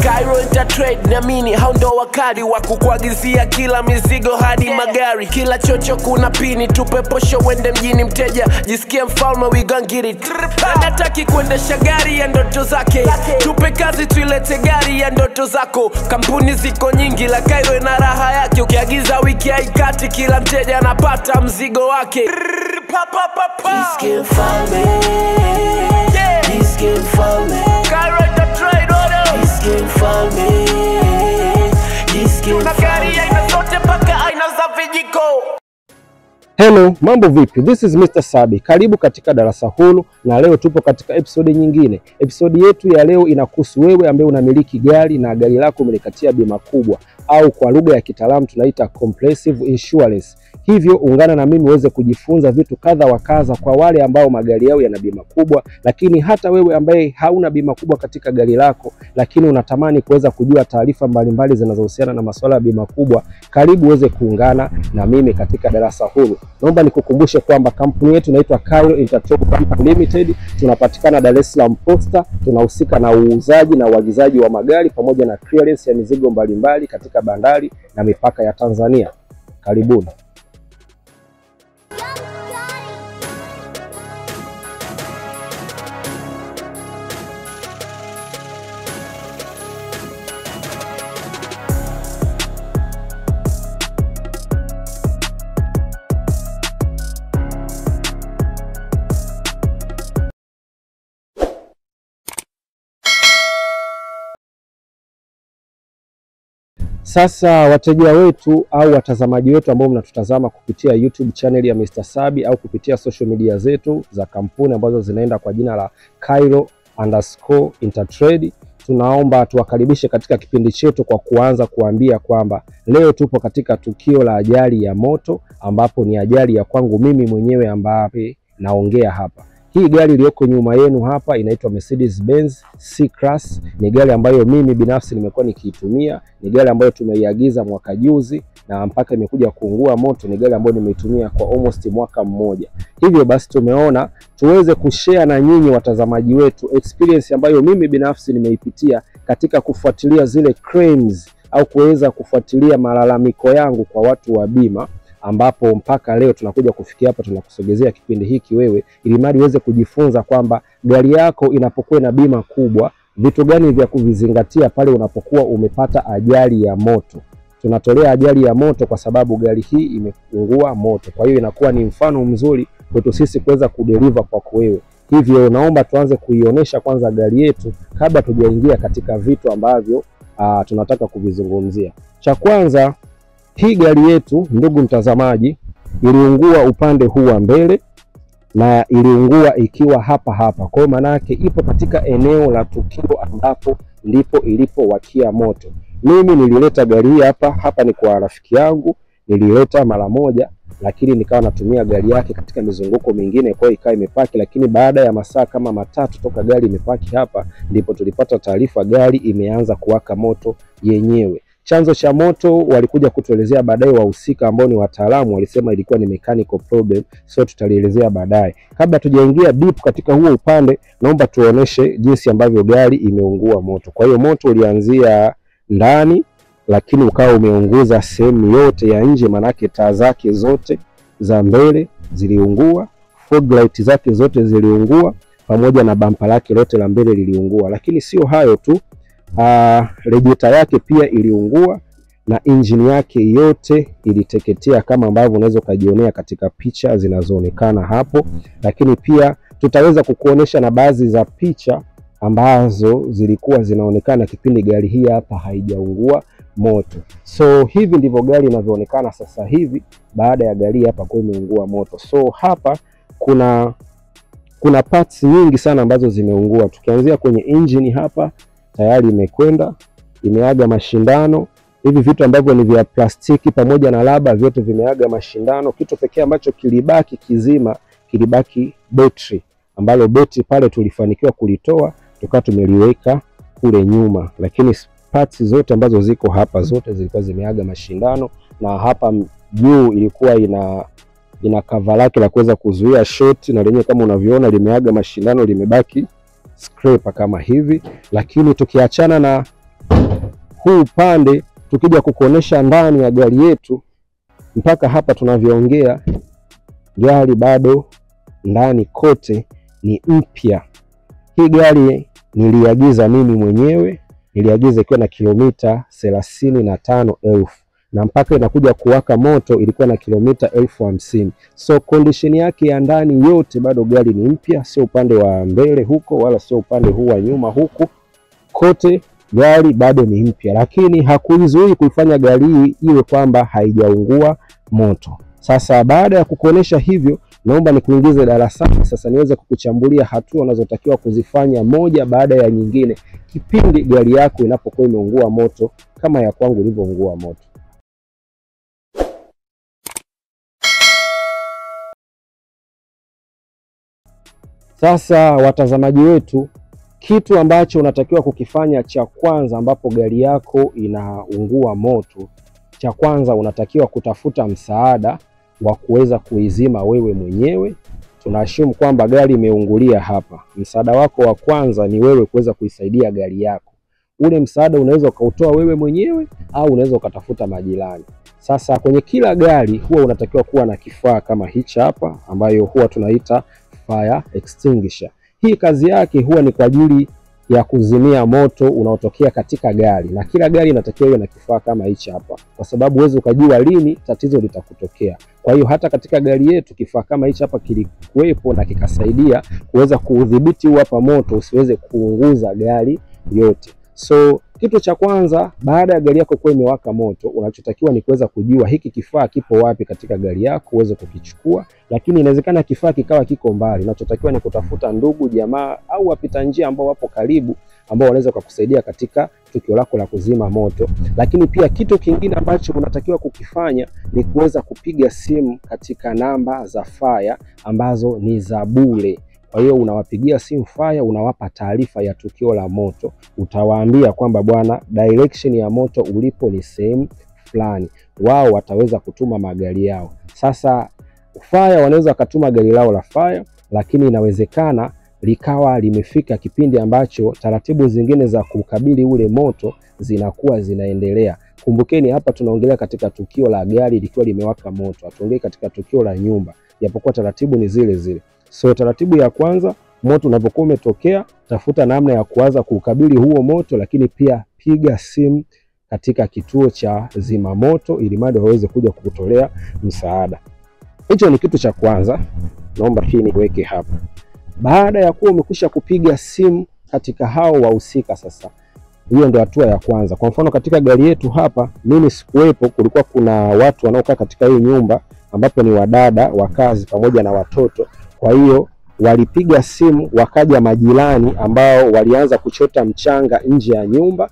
Cairo Intertrade na mini hao ndo wakadi wa kukuagizia kila mizigo hadi magari. Kila chocho kuna pini, tupe posho wende mjini mteja jisikie mfalme, we gon' get it. Anataki kuendesha gari ya ndoto zake, tupe kazi tuilete gari ya ndoto zako. Kampuni ziko nyingi la Cairo na raha yake, ukiagiza wiki haikati kila mteja anapata mzigo wake. Jisikie mfalme, jisikie mfalme, Cairo Intertrade. Hello, mambo vipi? This is Mr. Sabi. Karibu katika darasa huru na leo tupo katika episode nyingine. Episode yetu ya leo inakuhusu wewe ambaye unamiliki gari na gari lako umelikatia bima kubwa au kwa lugha ya kitaalamu tunaita comprehensive insurance. Hivyo ungana na mimi uweze kujifunza vitu kadha wa kadha kwa wale ambao magari yao yana bima kubwa, lakini hata wewe ambaye hauna bima kubwa katika gari lako lakini unatamani kuweza kujua taarifa mbalimbali zinazohusiana na masuala ya bima kubwa, karibu uweze kuungana na mimi katika darasa huru. Naomba nikukumbushe kwamba kampuni yetu inaitwa Cairo Intertrade Company Limited. Tunapatikana Dar es Salaam Posta. Tunahusika na uuzaji na uagizaji wa magari pamoja na clearance ya mizigo mbalimbali katika bandari na mipaka ya Tanzania. Karibuni. Sasa wateja wetu au watazamaji wetu ambao mnatutazama kupitia YouTube channel ya Mr. Sabi au kupitia social media zetu za kampuni ambazo zinaenda kwa jina la Cairo_Intertrade, tunaomba tuwakaribishe katika kipindi chetu kwa kuanza kuambia kwamba leo tupo katika tukio la ajali ya moto, ambapo ni ajali ya kwangu mimi mwenyewe ambaye naongea hapa. Hii gari iliyoko nyuma yenu hapa inaitwa Mercedes Benz C-Class. Ni gari ambayo mimi binafsi nimekuwa nikiitumia. Ni gari ambayo tumeiagiza mwaka juzi na mpaka imekuja kuungua moto. Ni gari ambayo nimeitumia kwa almost mwaka mmoja. Hivyo basi tumeona tuweze kushare na nyinyi watazamaji wetu experience ambayo mimi binafsi nimeipitia katika kufuatilia zile claims au kuweza kufuatilia malalamiko yangu kwa watu wa bima, ambapo mpaka leo tunakuja kufikia hapa tunakusogezea kipindi hiki wewe ili mradi uweze kujifunza kwamba gari yako inapokuwa na bima kubwa vitu gani vya kuvizingatia pale unapokuwa umepata ajali ya moto. Tunatolea ajali ya moto kwa sababu gari hii imeungua moto. Kwa hiyo inakuwa ni mfano mzuri kwetu sisi kuweza kudeliver kwa wewe. Hivyo naomba tuanze kuionyesha kwanza gari yetu kabla tujaingia katika vitu ambavyo tunataka kuvizungumzia. Cha kwanza, hii gari yetu ndugu mtazamaji iliungua upande huu wa mbele na iliungua ikiwa hapa. Kwa hiyo maana yake ipo katika eneo la tukio ambapo ndipo ilipowakia moto. Mimi nilileta gari hii hapa ni kwa rafiki yangu, nilileta mara moja lakini nikawa natumia gari yake katika mizunguko mingine, kwa hiyo ikawa imepaki. Lakini baada ya masaa kama matatu toka gari imepaki hapa ndipo tulipata taarifa gari imeanza kuwaka moto yenyewe. Chanzo cha moto walikuja kutuelezea baadaye wahusika ambao ni wataalamu, walisema ilikuwa ni mechanical problem, so tutalielezea baadaye. Kabla tujaingia deep katika huo upande, naomba tuoneshe jinsi ambavyo gari imeungua moto. Kwa hiyo moto ulianzia ndani lakini ukawa umeunguza sehemu yote ya nje, manake taa zake zote za mbele ziliungua, fog light zake zote ziliungua pamoja na bumper lake lote la mbele liliungua. Lakini sio hayo tu, radiator yake pia iliungua na engine yake yote iliteketea kama ambavyo unaweza kujionea katika picha zinazoonekana hapo. Lakini pia tutaweza kukuonesha na baadhi za picha ambazo zilikuwa zinaonekana kipindi gari hii hapa haijaungua moto. So hivi ndivyo gari inavyoonekana sasa hivi baada ya gari hapa kwa imeungua moto. So hapa kuna parts nyingi sana ambazo zimeungua. Tukianzia kwenye engine hapa tayari imekwenda, imeaga mashindano. Hivi vitu ambavyo ni vya plastiki pamoja na laba vyote vimeaga mashindano. Kitu pekee ambacho kilibaki kizima kilibaki battery, ambalo battery pale tulifanikiwa kulitoa tukawa tumeliweka kule nyuma, lakini parts zote ambazo ziko hapa zote zilikuwa zimeaga mashindano. Na hapa juu ilikuwa ina cover lake la kuweza kuzuia short, na lenyewe kama unavyoona limeaga mashindano, limebaki scraper kama hivi. Lakini tukiachana na huu upande, tukija kukuonesha ndani ya gari yetu, mpaka hapa tunavyoongea gari bado ndani kote ni mpya. Hii gari niliagiza mimi mwenyewe, niliagiza ikiwa na kilomita 35,000 na mpaka inakuja kuwaka moto ilikuwa na kilomita 50,000. So condition yake ya ndani yote bado gari ni mpya, sio upande wa mbele huko wala sio upande huu wa nyuma huko, kote gari bado ni mpya. Lakini hakuizuii kuifanya gari hii iwe kwamba haijaungua moto. Sasa baada ya kukuonesha hivyo, naomba nikuingize darasani sasa niweze kukuchambulia hatua unazotakiwa kuzifanya moja baada ya nyingine kipindi gari yako inapokuwa imeungua moto kama ya kwangu ilivyoungua moto. Sasa watazamaji wetu, kitu ambacho unatakiwa kukifanya cha kwanza ambapo gari yako inaungua moto, cha kwanza unatakiwa kutafuta msaada wa kuweza kuizima wewe mwenyewe. Tunaashumu kwamba gari imeungulia hapa. Msaada wako wa kwanza ni wewe kuweza kuisaidia gari yako. Ule msaada unaweza ukautoa wewe mwenyewe au unaweza ukatafuta majirani. Sasa kwenye kila gari huwa unatakiwa kuwa na kifaa kama hichi hapa ambayo huwa tunaita fire extinguisher. Hii kazi yake huwa ni kwa ajili ya kuzimia moto unaotokea katika gari, na kila gari inatakiwa iwe na kifaa kama hichi hapa, kwa sababu huwezi ukajua lini tatizo litakutokea. Kwa hiyo hata katika gari yetu kifaa kama hichi hapa kilikuwepo na kikasaidia kuweza kudhibiti hapa moto usiweze kuunguza gari yote. So kitu cha kwanza baada ya gari yako kuwa imewaka moto, unachotakiwa ni kuweza kujua hiki kifaa kipo wapi katika gari yako uweze kukichukua. Lakini inawezekana kifaa kikawa kiko mbali, unachotakiwa ni kutafuta ndugu, jamaa au wapita njia ambao wapo karibu ambao wanaweza kukusaidia katika tukio lako la kuzima moto. Lakini pia kitu kingine ambacho unatakiwa kukifanya ni kuweza kupiga simu katika namba za fire ambazo ni za bure. Kwa hiyo unawapigia simu fire, unawapa taarifa ya tukio la moto. Utawaambia kwamba bwana, direction ya moto ulipo ni sehemu fulani. Wao wataweza kutuma magari yao. Sasa fire wanaweza kutuma gari lao la fire, lakini inawezekana likawa limefika kipindi ambacho taratibu zingine za kukabili ule moto zinakuwa zinaendelea. Kumbukeni hapa tunaongelea katika tukio la gari likiwa limewaka moto. Hatuongei katika tukio la nyumba, japokuwa taratibu ni zile zile. So taratibu ya kwanza, moto unapokuwa umetokea, tafuta namna ya kuanza kukabili huo moto, lakini pia piga simu katika kituo cha zima moto ili mradi waweze kuja kukutolea msaada. Hicho ni kitu cha kwanza. Naomba hii niweke hapa. Baada ya kuwa umekwisha kupiga simu katika hao wahusika, sasa hiyo ndio hatua ya kwanza. Kwa mfano katika gari yetu hapa, mimi sikuwepo, kulikuwa kuna watu wanaokaa katika hii nyumba ambapo ni wadada wa kazi pamoja na watoto. Kwa hiyo walipiga simu, wakaja majirani ambao walianza kuchota mchanga nje ya nyumba,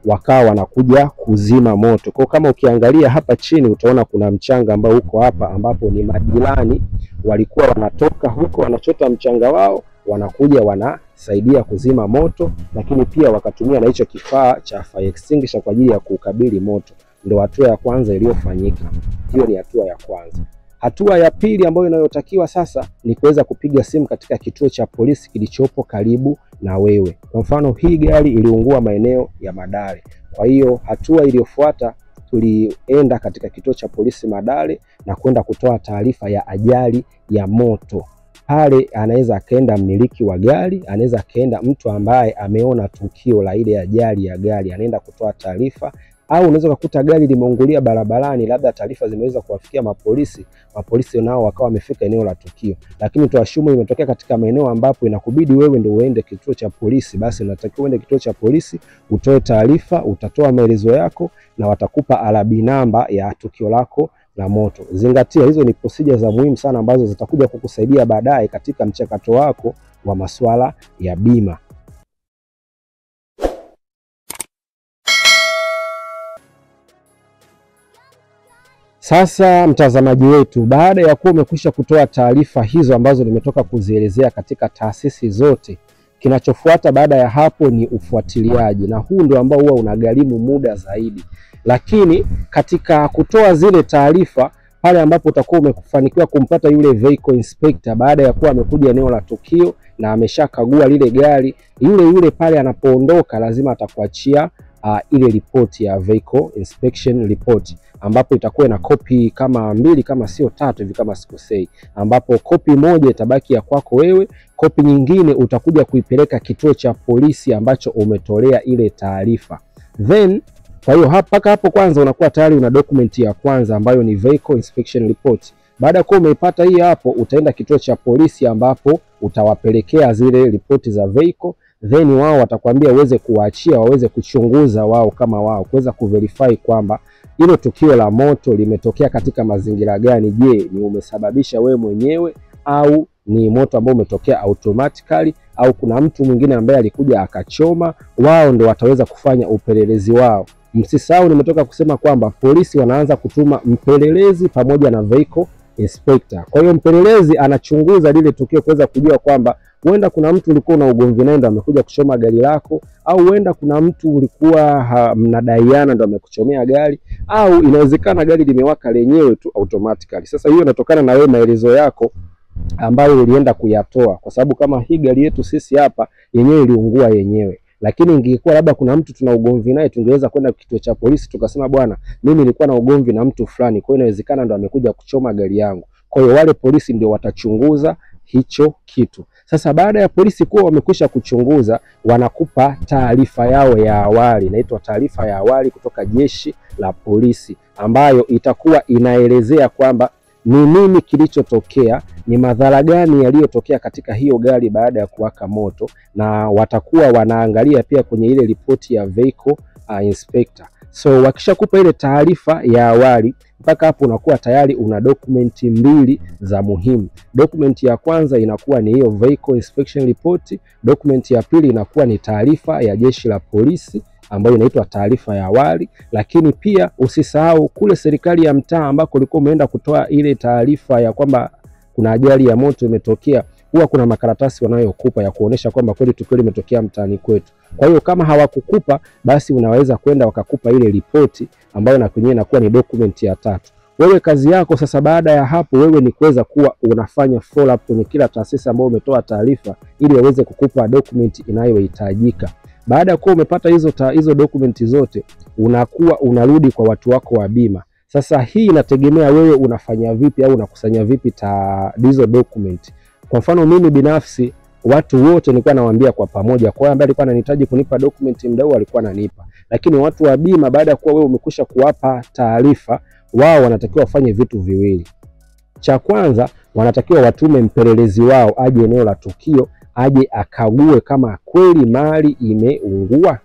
wakawa wanakuja kuzima moto. Kwa kama ukiangalia hapa chini utaona kuna mchanga ambao uko hapa, ambapo ni majirani walikuwa wanatoka huko wanachota mchanga wao, wanakuja wanasaidia kuzima moto, lakini pia wakatumia na hicho kifaa cha fire extinguisher kwa ajili ya kukabili moto. Ndio hatua ya kwanza iliyofanyika. Hiyo ni hatua ya kwanza. Hatua ya pili ambayo inayotakiwa sasa ni kuweza kupiga simu katika kituo cha polisi kilichopo karibu na wewe. Kwa mfano hii gari iliungua maeneo ya Madale. Kwa hiyo hatua iliyofuata tulienda katika kituo cha polisi Madale na kwenda kutoa taarifa ya ajali ya moto. Pale anaweza akaenda mmiliki wa gari, anaweza akaenda mtu ambaye ameona tukio la ile ajali ya gari, anaenda kutoa taarifa. Au unaweza kukuta gari limeungulia barabarani, labda taarifa zimeweza kuwafikia mapolisi, mapolisi nao wakawa wamefika eneo la tukio. Lakini tuashumu imetokea katika maeneo ambapo inakubidi wewe ndio uende kituo cha polisi, basi unatakiwa uende kituo cha polisi, utoe taarifa, utatoa maelezo yako na watakupa alabi namba ya tukio lako la moto. Zingatia hizo ni procedure za muhimu sana ambazo zitakuja kukusaidia baadaye katika mchakato wako wa masuala ya bima. Sasa mtazamaji wetu, baada ya kuwa umekwisha kutoa taarifa hizo ambazo nimetoka kuzielezea katika taasisi zote, kinachofuata baada ya hapo ni ufuatiliaji, na huu ndio ambao huwa unagharimu muda zaidi. Lakini katika kutoa zile taarifa, pale ambapo utakuwa umefanikiwa kumpata yule vehicle inspector baada ya kuwa amekuja eneo la tukio na ameshakagua lile gari, yule pale anapoondoka lazima atakuachia ile report ya vehicle inspection report, ambapo itakuwa na kopi kama 2 kama sio 3 hivi kama sikosei, ambapo kopi moja itabaki ya kwako wewe, kopi nyingine utakuja kuipeleka kituo cha polisi ambacho umetolea ile taarifa. Then kwa hiyo mpaka hapo kwanza unakuwa tayari una document ya kwanza ambayo ni vehicle inspection report. Baada ya kuwa umeipata hii hapo, utaenda kituo cha polisi ambapo utawapelekea zile ripoti za vehicle, then wao watakwambia uweze kuachia waweze kuchunguza wao kama wao kuweza kuverify kwamba hilo tukio la moto limetokea katika mazingira gani. Je, ni umesababisha wewe mwenyewe au ni moto ambao umetokea automatically au kuna mtu mwingine ambaye alikuja akachoma? Wao ndio wataweza kufanya upelelezi wao. Msisahau nimetoka kusema kwamba polisi wanaanza kutuma mpelelezi pamoja na vehicle inspector. Kwa hiyo mpelelezi anachunguza lile tukio kuweza kujua kwamba huenda kuna mtu ulikuwa na ugomvi naye ndo amekuja kuchoma gari lako, au huenda kuna mtu ulikuwa mnadaiana ndo amekuchomea gari, au inawezekana gari limewaka lenyewe tu automatically. Sasa hiyo inatokana na wewe maelezo yako ambayo ulienda kuyatoa, kwa sababu kama hii gari yetu sisi hapa yenyewe iliungua yenyewe. Lakini ingekuwa labda kuna mtu tuna ugomvi naye, tungeweza kwenda kituo cha polisi tukasema bwana, mimi nilikuwa na ugomvi na mtu fulani, kwa hiyo inawezekana ndo amekuja kuchoma gari yangu. Kwa hiyo wale polisi ndio watachunguza hicho kitu. Sasa baada ya polisi kuwa wamekwisha kuchunguza, wanakupa taarifa yao ya awali, inaitwa taarifa ya awali kutoka jeshi la polisi, ambayo itakuwa inaelezea kwamba ni nini kilichotokea, ni madhara gani yaliyotokea katika hiyo gari baada ya kuwaka moto, na watakuwa wanaangalia pia kwenye ile ripoti ya vehicle inspector. So wakishakupa ile taarifa ya awali, mpaka hapo unakuwa tayari una dokumenti 2 za muhimu. Dokumenti ya kwanza inakuwa ni hiyo vehicle inspection report, dokumenti ya pili inakuwa ni taarifa ya jeshi la polisi ambayo inaitwa taarifa ya awali. Lakini pia usisahau kule serikali ya mtaa ambako ulikuwa umeenda kutoa ile taarifa ya kwamba kuna ajali ya moto imetokea, huwa kuna makaratasi wanayokupa ya kuonesha kwamba kweli tukio limetokea mtaani kwetu. Kwa hiyo kama hawakukupa, basi unaweza kwenda wakakupa ile ripoti ambayo na kwenyewe inakuwa ni document ya 3. Wewe kazi yako sasa baada ya hapo wewe ni kuweza kuwa unafanya follow up kwenye kila taasisi ambayo umetoa taarifa ili waweze kukupa document inayohitajika. Baada ya kuwa umepata hizo document zote, unakuwa unarudi kwa watu wako wa bima. Sasa hii inategemea wewe unafanya vipi au unakusanya vipi hizo document. Kwa mfano mimi binafsi watu wote nilikuwa nawaambia kwa pamoja, kwa ambaye alikuwa ananihitaji kunipa document mdau alikuwa ananipa. Lakini watu wa bima baada ya kuwa wewe umekwisha kuwapa taarifa, wao wanatakiwa wafanye vitu viwili. Cha kwanza, wanatakiwa watume mpelelezi wao aje eneo la tukio, aje akague kama kweli mali imeungua,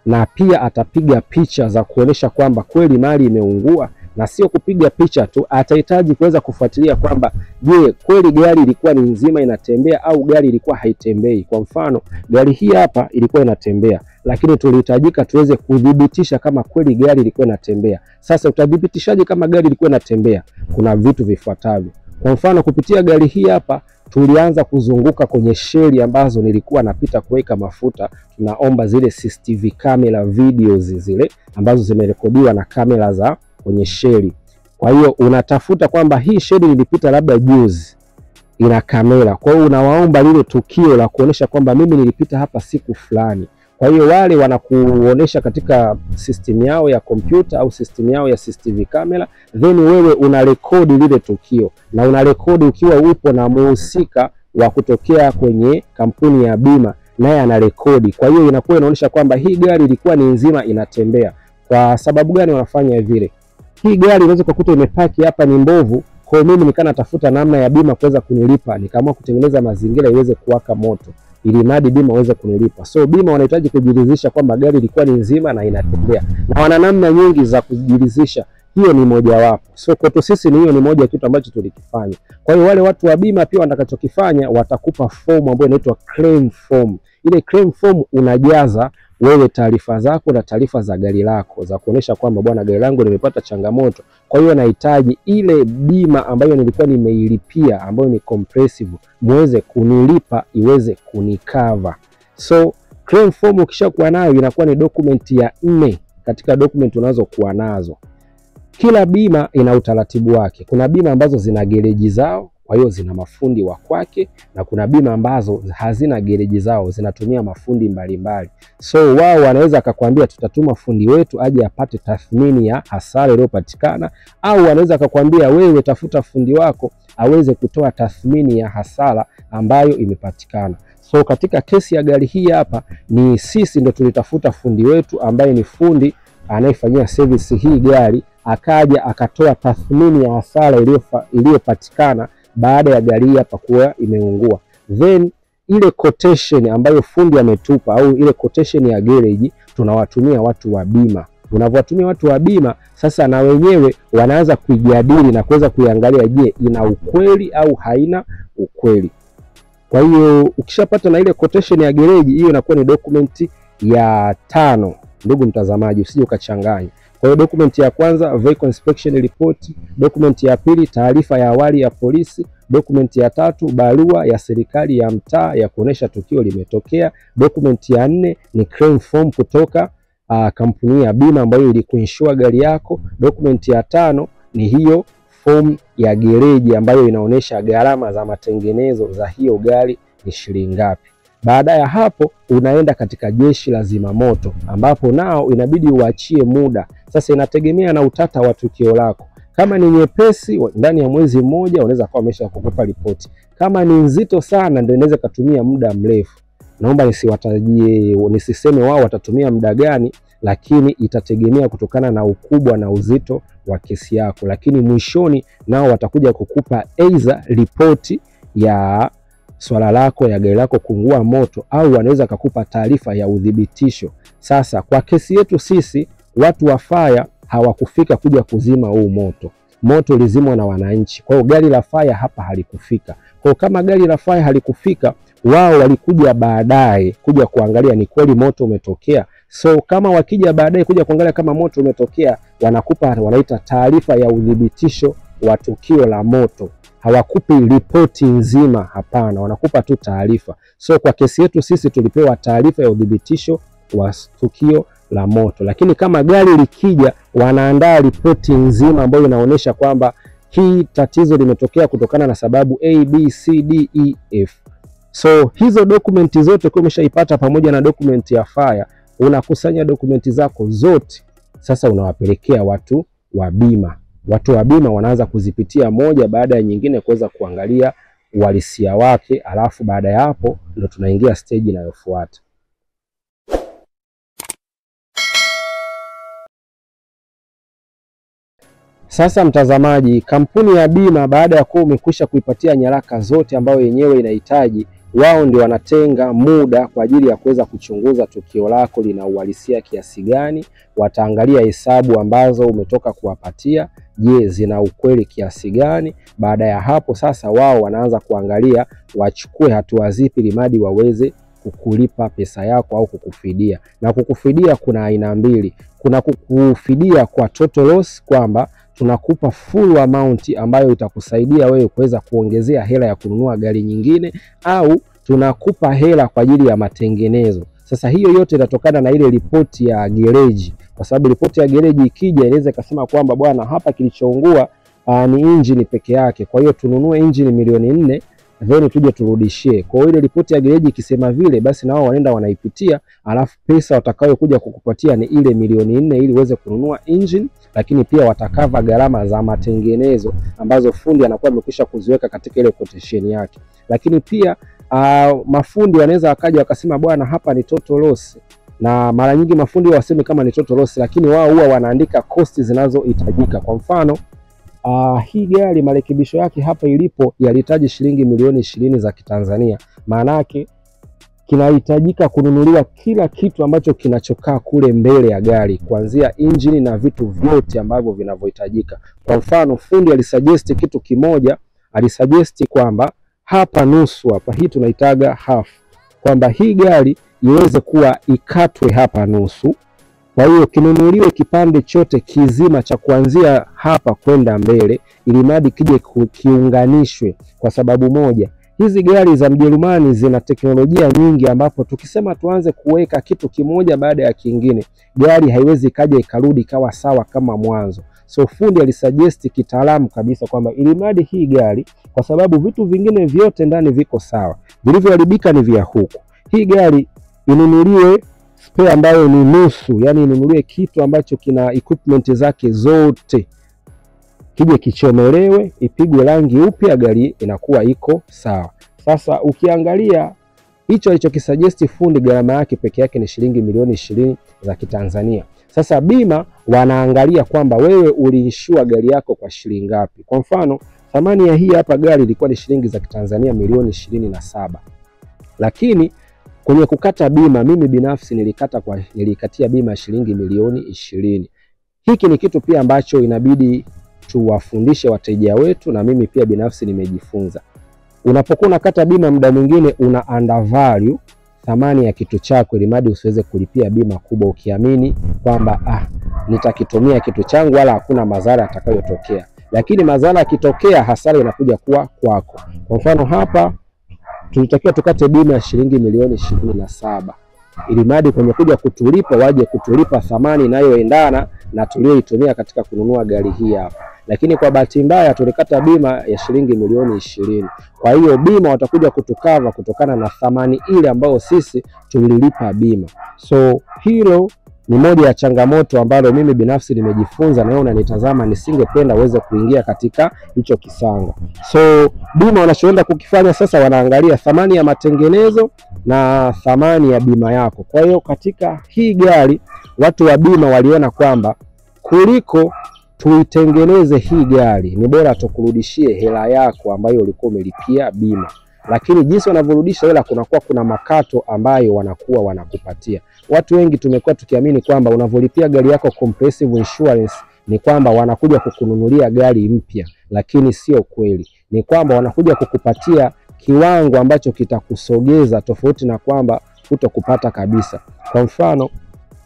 na pia atapiga picha za kuonesha kwamba kweli mali imeungua. Na sio kupiga picha tu, atahitaji kuweza kufuatilia kwamba je, kweli gari ilikuwa ni nzima inatembea au gari ilikuwa haitembei. Kwa mfano, gari hii hapa ilikuwa inatembea, lakini tulihitajika tuweze kudhibitisha kama kweli gari ilikuwa inatembea. Sasa utadhibitishaje kama gari ilikuwa inatembea? Kuna vitu vifuatavyo. Kwa mfano, kupitia gari hii hapa tulianza kuzunguka kwenye sheli ambazo nilikuwa napita kuweka mafuta. Tunaomba zile CCTV camera videos zile ambazo zimerekodiwa na kamera za kwenye sheli. Kwa hiyo unatafuta kwamba hii sheli nilipita labda juzi, ina kamera. Kwa hiyo unawaomba lile tukio la kuonesha kwamba mimi nilipita hapa siku fulani. Kwa hiyo wale wanakuonesha katika system yao ya kompyuta au system yao ya CCTV camera, then wewe unarekodi lile tukio, na unarekodi ukiwa upo na muhusika wa kutokea kwenye kampuni ya bima, naye anarekodi. Kwa hiyo inakuwa inaonyesha kwamba hii gari ilikuwa ni nzima inatembea. Kwa sababu gani wanafanya vile? Hii gari unaweza kukuta imepaki hapa ni mbovu, kwa hiyo mimi nikana tafuta namna ya bima kuweza kunilipa, nikaamua kutengeneza mazingira iweze kuwaka moto ili mradi bima waweze kunilipa. So bima wanahitaji kujiridhisha kwamba gari ilikuwa ni nzima na inatembea, na wana namna nyingi za kujiridhisha. Hiyo ni moja wapo. So kwetu sisi hiyo ni moja kitu ambacho tulikifanya. Kwa hiyo wale watu wa bima pia watakachokifanya, watakupa form ambayo inaitwa claim form. Ile claim form unajaza wewe taarifa zako na taarifa za gari lako za kuonesha kwamba bwana, gari langu limepata changamoto, kwa hiyo nahitaji ile bima ambayo nilikuwa nimeilipia ambayo ni comprehensive muweze kunilipa iweze kunikava. So claim form ukishakuwa nayo inakuwa ni document ya 4 katika document unazokuwa nazo. Kila bima ina utaratibu wake. Kuna bima ambazo zina gereji zao, kwa hiyo zina mafundi wa kwake, na kuna bima ambazo hazina gereji zao, zinatumia mafundi mbalimbali. So wao wanaweza akakwambia tutatuma fundi wetu aje apate tathmini ya hasara iliyopatikana, au wanaweza akakwambia wewe tafuta fundi wako aweze kutoa tathmini ya hasara ambayo imepatikana. So katika kesi ya gari hii hapa, ni sisi ndo tulitafuta fundi wetu ambaye ni fundi anayefanyia service hii gari, akaja akatoa tathmini ya hasara iliyopatikana baada ya gari hapa kuwa imeungua. Then ile quotation ambayo fundi ametupa, au ile quotation ya garage, tunawatumia watu wa bima. Unavyowatumia watu wa bima, sasa na wenyewe wanaanza kuijadili na kuweza kuiangalia, je, ina ukweli au haina ukweli. Kwa hiyo ukishapata na ile quotation ya garage, hiyo inakuwa ni document ya 5. Ndugu mtazamaji, usije ukachanganya. Kwa hiyo document ya kwanza vehicle inspection report, document ya pili taarifa ya awali ya polisi, document ya tatu barua ya serikali ya mtaa ya kuonesha tukio limetokea, document ya 4 ni claim form kutoka kampuni ya bima ambayo ilikuinsure gari yako, document ya 5 ni hiyo form ya gereji ambayo inaonesha gharama za matengenezo za hiyo gari ni shilingi ngapi. Baada ya hapo unaenda katika jeshi la zimamoto, ambapo nao inabidi uachie muda. Sasa inategemea na utata wa tukio lako. Kama ni nyepesi, ndani ya mwezi mmoja unaweza kuwa umeshakupa ripoti. Kama ni nzito sana, ndio inaweza kutumia muda mrefu. Naomba nisiwatajie, nisiseme wao watatumia muda gani, lakini itategemea kutokana na ukubwa na uzito wa kesi yako. Lakini mwishoni nao watakuja kukupa either ripoti ya swala lako ya gari lako kuungua moto, au wanaweza kukupa taarifa ya udhibitisho. Sasa kwa kesi yetu sisi, watu wa fire hawakufika kuja kuzima huu moto. Moto ulizimwa na wananchi. Kwa hiyo gari la fire hapa halikufika. Kwa kama gari la fire halikufika, wao walikuja baadaye kuja kuangalia ni kweli moto umetokea. So kama wakija baadaye kuja kuangalia kama moto umetokea, wanaita taarifa ya udhibitisho wa tukio la moto. Hawakupi ripoti nzima, hapana, wanakupa tu taarifa. So kwa kesi yetu sisi tulipewa taarifa ya udhibitisho wa tukio la moto. Lakini kama gari likija, wanaandaa ripoti nzima ambayo inaonyesha kwamba hii tatizo limetokea kutokana na sababu A, B, C, D, E, F. So hizo dokumenti zote kwa umeshaipata pamoja na dokumenti ya fire, unakusanya dokumenti zako zote. Sasa unawapelekea watu wa bima. Watu wa bima wanaanza kuzipitia moja baada ya nyingine kuweza kuangalia uhalisia wake, alafu baada ya hapo ndio tunaingia stage inayofuata. Sasa mtazamaji, kampuni ya bima baada ya kuwa umekwisha kuipatia nyaraka zote ambayo yenyewe inahitaji, wao ndio wanatenga muda kwa ajili ya kuweza kuchunguza tukio lako lina uhalisia kiasi gani. Wataangalia hesabu ambazo umetoka kuwapatia, je, zina ukweli kiasi gani. Baada ya hapo sasa wao wanaanza kuangalia wachukue hatua zipi limadi waweze kukulipa pesa yako au kukufidia. Na kukufidia kuna aina mbili. Kuna kukufidia kwa total loss, kwamba tunakupa full amount ambayo itakusaidia wewe kuweza kuongezea hela ya kununua gari nyingine, au tunakupa hela kwa ajili ya matengenezo. Sasa hiyo yote inatokana na ile ripoti ya garage, kwa sababu ripoti ya garage ikija inaweza kusema kwamba bwana, hapa kilichoungua ni engine peke yake, kwa hiyo tununue engine milioni 4 then tuje turudishie. Kwa hiyo ile ripoti ya garage ikisema vile, basi nao wanaenda wanaipitia, alafu pesa watakayo kuja kukupatia ni ile milioni 4 ili uweze kununua engine, lakini pia watakava gharama za matengenezo ambazo fundi anakuwa amekwisha kuziweka katika ile quotation yake. Lakini pia mafundi wanaweza wakaja wakasema bwana, hapa ni total loss, na mara nyingi mafundi waseme kama ni total loss, lakini wao huwa wanaandika cost zinazohitajika. Kwa mfano hii gari marekebisho yake hapa ilipo yalihitaji shilingi milioni 20 za Kitanzania. Maana yake kinahitajika kununuliwa kila kitu ambacho kinachokaa kule mbele ya gari, kuanzia engine na vitu vyote ambavyo vinavyohitajika. Kwa mfano fundi alisuggest kitu kimoja, alisuggest kwamba hapa nusu hapa, hii tunaitaga half, kwamba hii gari iweze kuwa ikatwe hapa nusu. Kwa hiyo kinunuliwe kipande chote kizima cha kuanzia hapa kwenda mbele, ili mradi kije kiunganishwe. Kwa sababu moja, hizi gari za Mjerumani zina teknolojia nyingi, ambapo tukisema tuanze kuweka kitu kimoja baada ya kingine, gari haiwezi kaja ikarudi kawa sawa kama mwanzo. So fundi alisuggest kitaalamu kabisa kwamba ili mradi hii gari, kwa sababu vitu vingine vyote ndani viko sawa, vilivyoharibika ni vya huku, hii gari inunuliwe spare ambayo ni nusu, yani inunuliwe kitu ambacho kina equipment zake zote, kije kichomelewe, ipigwe rangi upya, gari inakuwa iko sawa. Sasa ukiangalia hicho alichokisuggest fundi, gharama yake peke yake ni shilingi milioni 20 za Kitanzania. Sasa bima wanaangalia kwamba wewe uliinshua gari yako kwa shilingi ngapi. Kwa mfano, thamani ya hii hapa gari ilikuwa ni shilingi za Kitanzania milioni 27. Lakini kwenye kukata bima, mimi binafsi nilikatia bima ya shilingi milioni 20. Hiki ni kitu pia ambacho inabidi tuwafundishe wateja wetu, na mimi pia binafsi nimejifunza. Unapokuwa unakata bima, muda mwingine una undervalue thamani ya kitu chako ili mradi usiweze kulipia bima kubwa ukiamini kwamba nitakitumia kitu changu wala hakuna madhara yatakayotokea. Lakini madhara yakitokea, hasara inakuja kuwa kwako. Kwa mfano hapa tulitakiwa tukate bima ya shilingi milioni 27 ili mradi kwenye kuja kutulipa waje kutulipa thamani inayoendana na tulioitumia katika kununua gari hii hapa. Lakini kwa bahati mbaya tulikata bima ya shilingi milioni 20. Kwa hiyo bima watakuja kutukava kutokana na thamani ile ambayo sisi tulilipa bima. So hilo ni moja ya changamoto ambalo mimi binafsi nimejifunza, na unanitazama, nisingependa uweze kuingia katika hicho kisanga. So bima wanachoenda kukifanya sasa, wanaangalia thamani ya matengenezo na thamani ya bima yako. Kwa hiyo katika hii gari watu wa bima waliona kwamba kuliko tuitengeneze hii gari, ni bora tukurudishie hela yako ambayo ulikuwa umelipia bima. Lakini jinsi wanavyorudisha hela, kuna makato ambayo wanakuwa wanakupatia. Watu wengi tumekuwa tukiamini kwamba unavyolipia gari yako comprehensive insurance ni kwamba wanakuja kukununulia gari mpya, lakini sio kweli. Ni kwamba wanakuja kukupatia kiwango ambacho kitakusogeza, tofauti na kwamba hutokupata kabisa. Kwa mfano,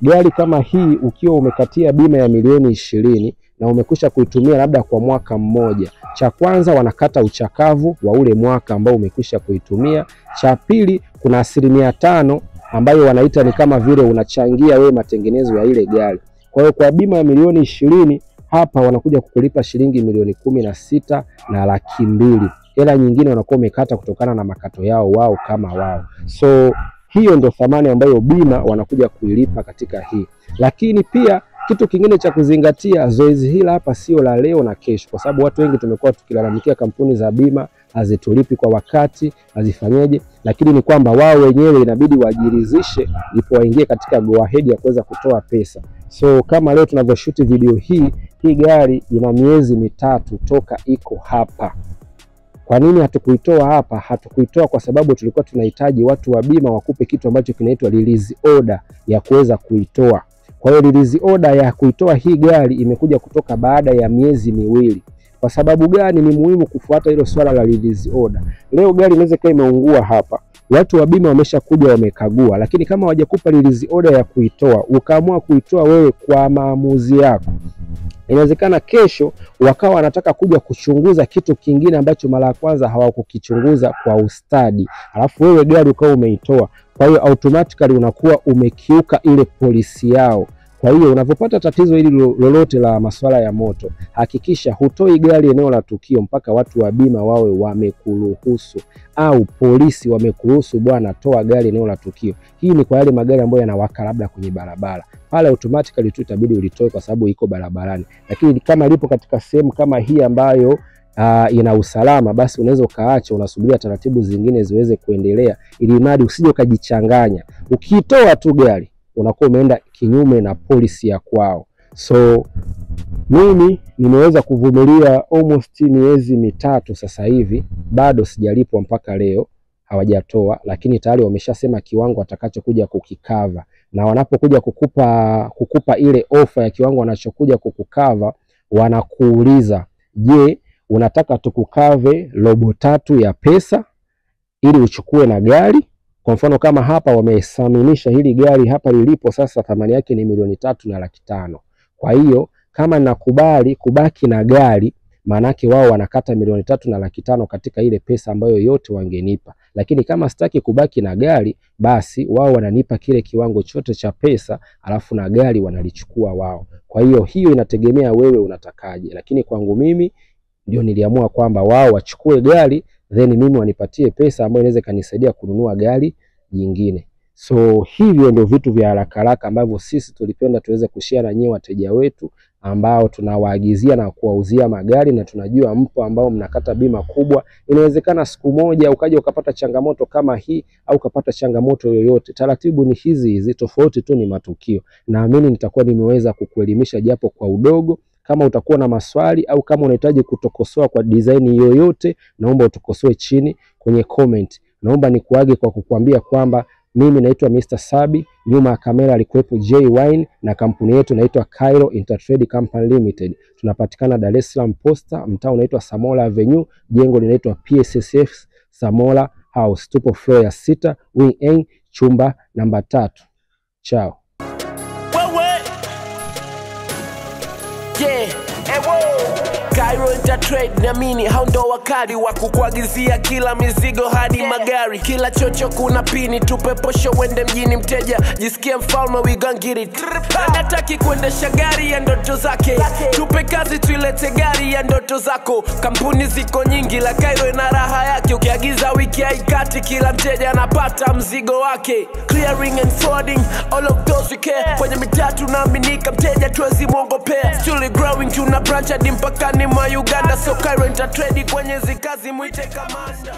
gari kama hii ukiwa umekatia bima ya milioni 20 na umekwisha kuitumia labda kwa mwaka mmoja, cha kwanza wanakata uchakavu wa ule mwaka ambao umekwisha kuitumia. Cha pili, kuna 5% ambayo wanaita ni kama vile unachangia wewe matengenezo ya ile gari. Kwa hiyo kwa bima ya milioni 20 hapa wanakuja kukulipa shilingi milioni 16 na laki mbili. Hela nyingine wanakuwa umekata kutokana na makato yao wao kama wao. So hiyo ndio thamani ambayo bima wanakuja kuilipa katika hii. Lakini pia kitu kingine cha kuzingatia, zoezi hili hapa sio la leo na kesho, kwa sababu watu wengi tumekuwa tukilalamikia kampuni za bima hazitulipi kwa wakati, hazifanyeje, lakini ni kwamba wao wenyewe inabidi wajiridhishe ndipo waingie katika go ahead ya kuweza kutoa pesa. So kama leo tunavyoshoot video hii gari ina miezi 3 toka iko hapa. Kwa nini hatukuitoa hapa? Hatukuitoa kwa sababu tulikuwa tunahitaji watu wa bima wakupe kitu ambacho kinaitwa release order ya kuweza kuitoa. Kwa hiyo release order ya kuitoa hii gari imekuja kutoka baada ya miezi 2. Kwa sababu gani ni muhimu kufuata hilo swala la release order? Leo gari inaweza kuwa imeungua hapa, watu wa bima wameshakuja wamekagua, lakini kama hawajakupa release order ya kuitoa, ukaamua kuitoa wewe kwa maamuzi yako, inawezekana kesho wakawa wanataka kuja kuchunguza kitu kingine ambacho mara ya kwanza hawakukichunguza kwa ustadi, alafu wewe gari ukawa umeitoa. Kwa hiyo automatically unakuwa umekiuka ile polisi yao. Kwa hiyo unapopata tatizo hili lolote la masuala ya moto, hakikisha hutoi gari eneo la tukio mpaka watu wa bima wawe wamekuruhusu, au polisi wamekuruhusu, bwana toa gari eneo la tukio. Hii ni kwa yale magari ambayo yanawaka labda kwenye barabara. Pale automatically tu itabidi ulitoe kwa sababu iko barabarani. Lakini kama lipo katika sehemu kama hii ambayo ina usalama, basi unaweza ukaacha, unasubiria taratibu zingine ziweze kuendelea, ili mradi usije ukajichanganya. Ukitoa tu gari unakuwa umeenda kinyume na polisi ya kwao. So mimi nimeweza kuvumilia almost miezi 3 sasa hivi, bado sijalipwa mpaka leo, hawajatoa, lakini tayari wameshasema kiwango atakachokuja kukikava. Na wanapokuja kukupa ile ofa ya kiwango wanachokuja kukukava, wanakuuliza, je, unataka tukukave 1/3 ya pesa ili uchukue na gari? Kwa mfano kama hapa wamesaminisha hili gari hapa lilipo sasa thamani yake ni milioni 3 na laki 5. Kwa hiyo kama nakubali kubaki na gari, manake wao wanakata milioni 3 na laki 5 katika ile pesa ambayo yote wangenipa. lakini kama sitaki kubaki na gari, basi wao wananipa kile kiwango chote cha pesa, alafu na gari wanalichukua wao. Kwa hiyo inategemea wewe unatakaje, lakini kwangu mimi ndio niliamua kwamba wao wachukue gari, then mimi wanipatie pesa ambayo inaweza kanisaidia kununua gari nyingine. So hivyo ndio vitu vya haraka haraka ambavyo sisi tulipenda tuweze kushare na nyinyi wateja wetu ambao tunawaagizia na kuwauzia magari, na tunajua mpo ambao mnakata bima kubwa. Inawezekana siku moja ukaja ukapata changamoto kama hii au ukapata changamoto yoyote. Taratibu ni hizi, tofauti tu ni matukio. Naamini nitakuwa nimeweza kukuelimisha japo kwa udogo. Kama utakuwa na maswali au kama unahitaji kutokosoa kwa design yoyote, naomba utokosoe chini kwenye comment. Naomba nikuage kwa kukuambia kwamba mimi naitwa Mr. Sabi, nyuma ya kamera alikuwepo J Wine, na kampuni yetu inaitwa Cairo Intertrade Company Limited. Tunapatikana Dar es Salaam Posta, mtaa unaitwa Samola Avenue, jengo linaitwa PSSF Samola House. Tupo floor ya 6, wing A, chumba namba 3. Ciao. Cairo Intertrade naamini hao ndo wakali wa kukuagizia kila mizigo hadi magari. Kila chocho kuna pini, tupe posho wende mjini mteja jisikie mfalme, we gon get it. Anataki kuendesha gari ya ndoto zake, tupe kazi tuilete gari ya ndoto zako. Kampuni ziko nyingi la Cairo ina raha yake, ukiagiza wiki haikati, kila mteja anapata mzigo wake. Clearing and forwarding, all of those we care. Kwenye mitatu naaminika mteja tuwezi mwongopea. Still growing, tuna branch hadi mpakani mwa Uganda. So Cairo Intertrade kwenye zikazi mwite kamanda.